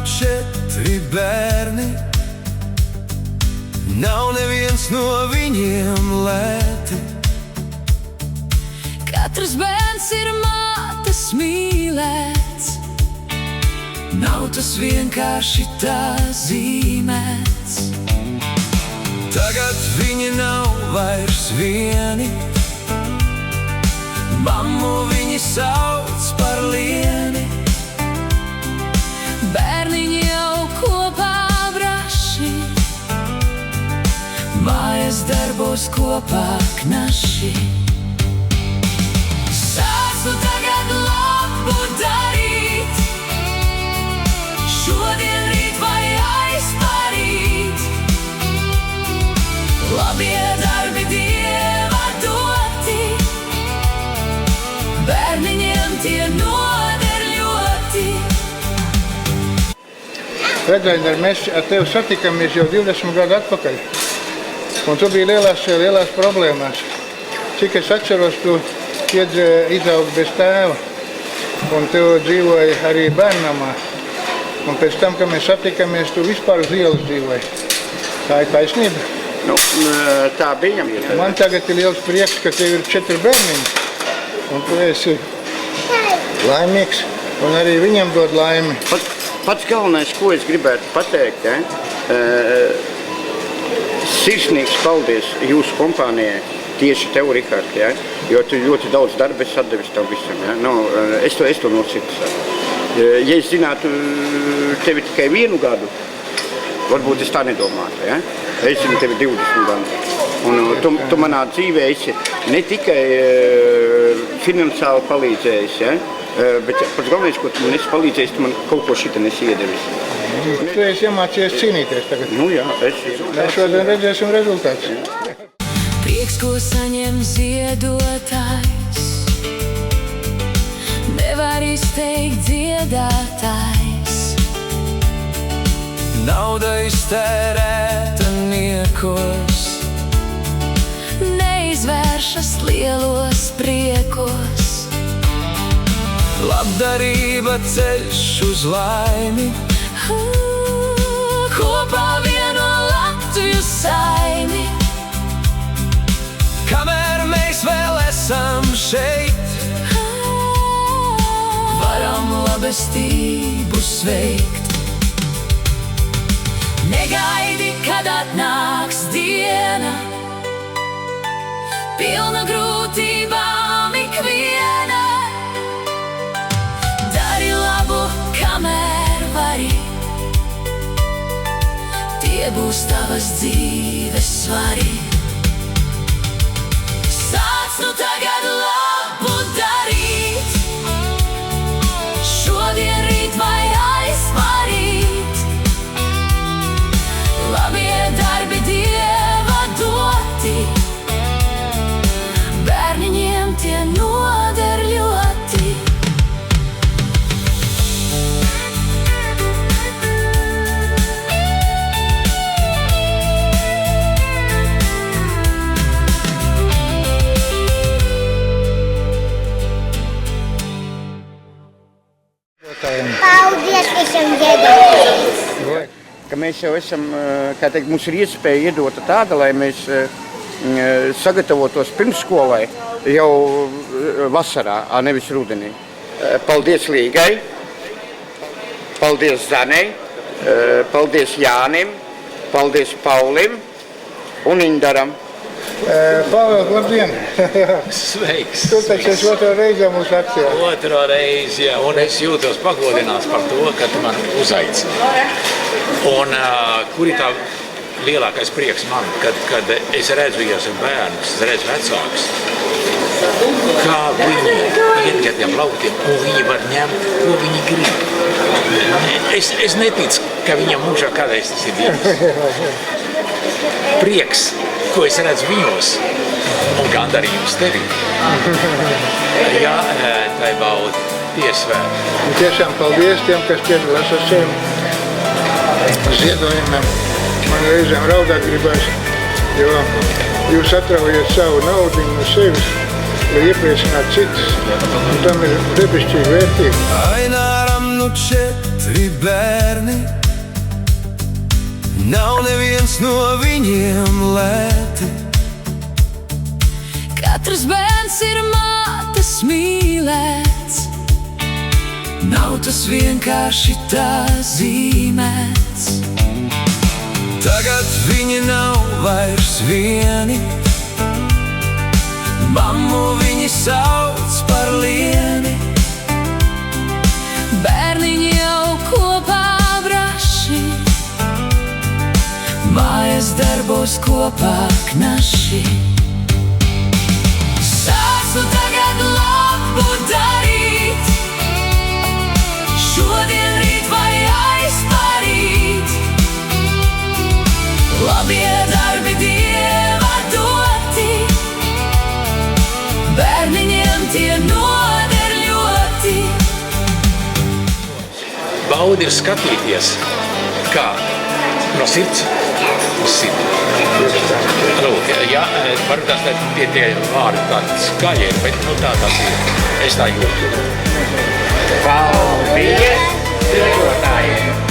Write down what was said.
4 bērni, nav neviens no viņiem lēti. Katrs bērns ir mātes mīlēts, nav tas vienkārši tā zīmēts. Tagad viņi nav vairs vieni, mammu viņi sauc par lieni. Bērniņi jau kopā braši, mājas darbos kopā knaši. Sāc nu tagad labu darīt, šodien, rīt vai aizparīt. Labie darbi Dieva doti, bērniņiem tie noder ļoti. Redzēji, mēs ar tevi satikāmies jau 20 gadu atpakaļ, un tu biji lielās problēmās. Cik es atceros, tu izaugi bez tēva, un tu dzīvoji arī bērnamā. Un pēc tam, kad mēs satikāmies, tu vispār uz ielas dzīvoji. Tā ir taisnība? Nu, tā bija. Man tagad ir liels prieks, ka tev ir 4 bērniņi, un tu esi laimīgs, un arī viņam dod laimi. Pats galvenais, ko es gribētu pateikt, sirsnīgs paldies jūsu kompānijai, tieši tev, Rihard, jo tu ļoti daudz darba esi atdevis tam visam. Es to no sirds saku. Ja es zinātu tevi tikai 1 gadu, varbūt es tā nedomātu. Es zinu tevi 20 gadu. Un tu manā dzīvē esi ne tikai finansiāli palīdzējis, bet pats galvenais, ko tu man esi palīdzējis, tu man kaut ko šita nesi iedevis. Tu esi iemācījies cīnīties tagad. Nu jā, Mēs šodien redzēsim rezultātus. Prieks, ko saņem ziedotājs, nevar izteikt dziedātājs. Nauda iztērēta niekos, neizvēršas lielos priekos. labdarība ceļš uz laimi. Kopā vieno Latviju saimi. Kamēr mēs vēl esam šeit, varam labestību sveikt. Negaidi, kad atnāks diena, pilna grūtībām ikviena. Dari labu, kamēr vari, tie būs tavas dzīves svari. Sāc nu tagad labu darīt, šodien, rīt vai aizparīt. Labie darbi Dieva doti, bērniņiem tie noder ļoti. Paldies visam dziedātājiem! ka mēs jau esam, kā teikt, mums ir iespēja iedota tāda, lai mēs sagatavotos pirmsskolai jau vasarā, nevis rudenī. Paldies Līgai, paldies Zanei, paldies Jānim, paldies Paulim un Indaram. Pavel, labdien! Sveiks! Tu taču esi otro reizi mūsu akcijā. Otro reizi, jā, un es jūtos pagodināts par to, ka tu man uzaicināji. Un kur ir tā lielākais prieks man, kad es redzu bērnus, es redzu vecākus, kā viņi iet ar tiem lauktiem, ko viņi var ņemt, ko viņi grib. Es neticu, ka viņam mūžā kādreiz tas ir bijis. Prieks, ko es redzu viņos, un gandarījums tevi. Jā, tai bauda, tiesvērt. Tiešām paldies tiem, kas piedalās ar šiem ziedojumiem. Man reizēm raudāt gribas, jo jūs atraujat savu naudu no sevis, lai iepriecinātu citus. Un tam ir debišķīgi vērtīgi. Aina aram nu 4 četri bērni, nav neviens no viņiem lēti. Katrs bērns ir mātes mīlēts, nav tas vienkārši tā zīmēts. Tagad viņi nav vairs vieni, mammu viņi sauc par lieni. Bērniņi jau kopā braši, mājas darbos kopā knaši. Sāc nu tagad labu darīt, šodien, rīt vai aizparīt. Labie darbi Dieva doti, bērniņiem tie noder ļoti. Baudi ir skatīties, kā no sirds uz sirdi. Lūk, jā, varbūt tie vārdi tādi skaļi ir, bet tā tas ir. Es tā jūtu. Paldies, ceļotājiem!